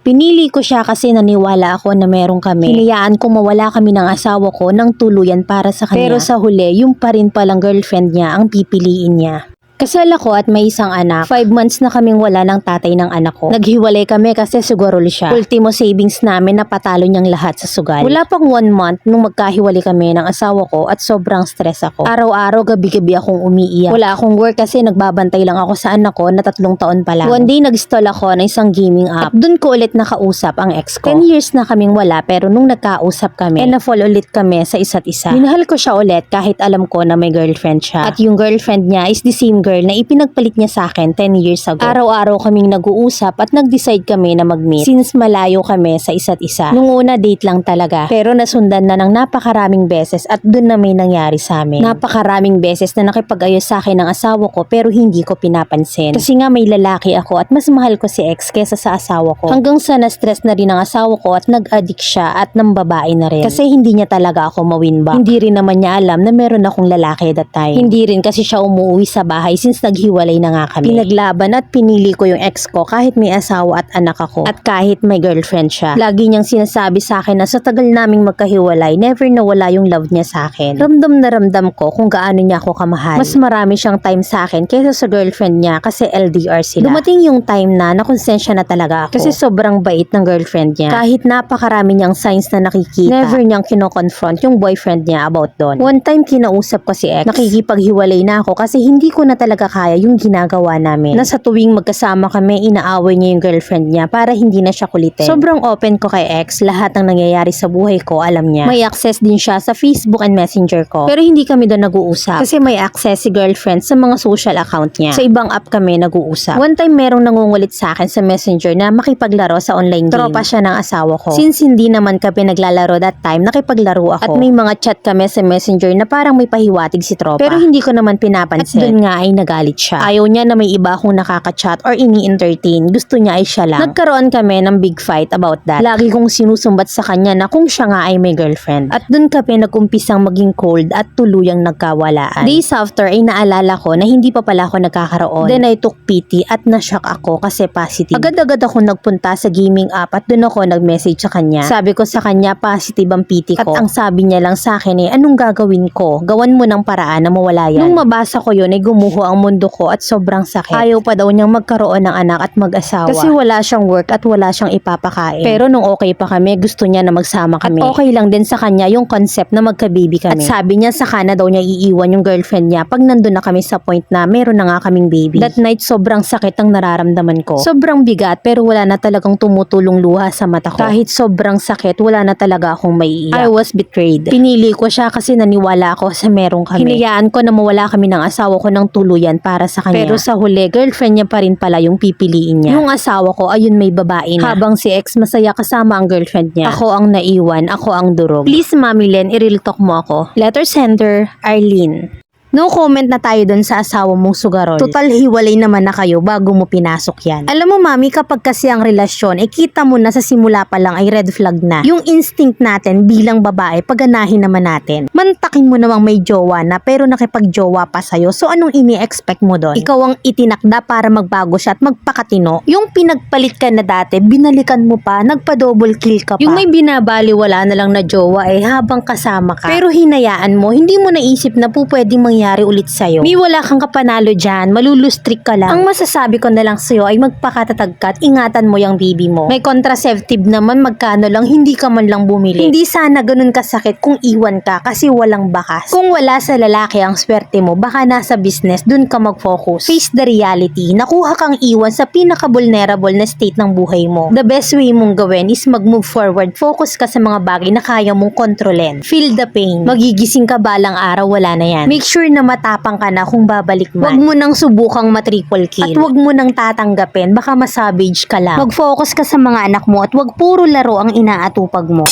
Pinili ko siya kasi naniwala ako na meron kami. Hinayaan ko mawala kami ng asawa ko ng tuluyan para sa kanya. Pero sa huli, yung pa rin palang girlfriend niya ang pipiliin niya. Kasal ako at may isang anak. 5 months na kaming wala ng tatay ng anak ko. Naghiwalay kami kasi sugarol siya. Ultimo savings namin napatalo niyang lahat sa sugal. Wala pang 1 month nung magkahiwalay kami ng asawa ko at sobrang stress ako. Araw-araw gabi-gabi akong umiiyak. Wala akong work kasi nagbabantay lang ako sa anak ko na 3 taon pa lang. One day nag-install ako ng isang gaming app. At dun ko ulit nakausap ang ex ko. 10 years na kaming wala pero nung nagkausap kami, na-fall ulit kami sa isa't isa. Minahal ko siya ulit kahit alam ko na may girlfriend siya. At yung girlfriend niya is the same girl na ipinagpalit niya sa akin 10 years ago. Araw-araw kaming nag-uusap at nag-decide kami na mag-meet since malayo kami sa isa't isa. Nung una date lang talaga pero nasundan na ng napakaraming beses at dun na may nangyari sa amin. Napakaraming beses na nakipag-ayos sa akin ng asawa ko pero hindi ko pinapansin. Kasi nga may lalaki ako at mas mahal ko si ex kesa sa asawa ko. Hanggang sa na-stress na rin ang asawa ko at nag-addict siya at ng babae na rin. Kasi hindi niya talaga ako ma-win back. Hindi rin naman niya alam na meron akong lalaki that time. Hindi rin kasi siya umuwi sa bahay since naghiwalay na nga kami. Pinaglaban at pinili ko yung ex ko kahit may asawa at anak ako. At kahit may girlfriend siya. Lagi niyang sinasabi sa akin na sa tagal naming magkahiwalay, never nawala yung love niya sa akin. Ramdam na ramdam ko kung gaano niya ako kamahal. Mas marami siyang time sa akin kaysa sa girlfriend niya kasi LDR sila. Dumating yung time na nakonsensya na talaga ako. Kasi sobrang bait ng girlfriend niya. Kahit napakarami niyang signs na nakikita, never niyang kino-confront yung boyfriend niya about doon. One time kinausap ko si ex. Nakikipaghiwalay na ako kasi hindi ko na talaga kaya yung ginagawa namin. Na sa tuwing magkasama kami, inaaway niya yung girlfriend niya para hindi na siya kulitin. Sobrang open ko kay ex, lahat ng nangyayari sa buhay ko alam niya. May access din siya sa Facebook and Messenger ko. Pero hindi kami doon nag-uusap kasi may access si girlfriend sa mga social account niya. Sa ibang app kami nag-uusap. One time merong nangungulit sa akin sa Messenger na makipaglaro sa online game. Tropa siya ng asawa ko. Since hindi naman kami naglalaro that time, nakipaglaro ako. At may mga chat kami sa Messenger na parang may pahiwatig si tropa. Pero hindi ko naman pinapansin. At doon nga ay nagalit siya. Ayaw niya na may iba akong nakaka-chat or ini-entertain. Gusto niya ay siya lang. Nagkaroon kami ng big fight about that. Lagi kong sinusumbat sa kanya na kung siya nga ay may girlfriend. At dun kami nagumpisang maging cold at tuluyang nagkawalaan. Days after ay naalala ko na hindi pa pala ako nagkakaroon. Then I took pity at na-shock ako kasi positive. Agad-agad ako nagpunta sa gaming app at dun ako nag-message sa kanya. Sabi ko sa kanya positive ang pity ko. At ang sabi niya lang sa akin anong gagawin ko? Gawan mo ng paraan na mawala yan. Nung mabasa ko yun ay gumuho ang mundo ko at sobrang sakit. Ayaw pa daw niyang magkaroon ng anak at mag-asawa. Kasi wala siyang work at wala siyang ipapakain. Pero nung okay pa kami, gusto niya na magsama kami. At okay lang din sa kanya yung concept na magka-baby kami. At sabi niya saka na daw niya iiwan yung girlfriend niya pag nandun na kami sa point na meron na nga kaming baby. That night, sobrang sakit ang nararamdaman ko. Sobrang bigat pero wala na talagang tumutulong luha sa mata ko. Kahit sobrang sakit, wala na talaga akong maiiyak. I was betrayed. Pinili ko siya kasi naniwala ako sa meron kami. Hinayaan ko na mawala kami ng asawa ko ng tuluyan para sa kanya. Pero sa huli, girlfriend niya pa rin pala yung pipiliin niya. Yung asawa ko, ayun may babae na. Habang si ex masaya kasama ang girlfriend niya. Ako ang naiwan, ako ang durog. Please, Mami Len, i-real talk mo ako. Letter sender, Arlene. No comment na tayo dun sa asawa mong sugarol. Total hiwalay naman na kayo bago mo pinasok yan. Alam mo mami, kapag kasi ang relasyon, kita mo na sa simula pa lang ay red flag na. Yung instinct natin bilang babae, paganahin naman natin. Mantakin mo namang may jowa na pero nakipag-jowa pa sa'yo. So anong ini-expect mo dun? Ikaw ang itinakda para magbago siya at magpakatino. Yung pinagpalit ka na dati, binalikan mo pa, nagpa-double kill ka pa. Yung may binabaliwala na lang na jowa habang kasama ka. Pero hinayaan mo, hindi mo naisip na po pwedeng mangyari ulit sa'yo. May wala kang kapanalo dyan, malulustrik ka lang. Ang masasabi ko na lang sa'yo ay magpakatatag ka at ingatan mo yung baby mo. May contraceptive naman, magkano lang, hindi ka man lang bumili. Hindi sana ganun kasakit kung iwan ka kasi walang bakas. Kung wala sa lalaki ang swerte mo, baka nasa business, dun ka mag-focus. Face the reality, nakuha kang iwan sa pinaka-vulnerable na state ng buhay mo. The best way mong gawin is mag-move forward, focus ka sa mga bagay na kaya mong kontrolin. Feel the pain. Magigising ka balang araw, wala na yan. Make sure na matapang ka na kung babalik man. Huwag mo nang subukang matriple kill. At huwag mo nang tatanggapin, baka masavage ka lang. Mag-focus ka sa mga anak mo at huwag puro laro ang inaatupag mo.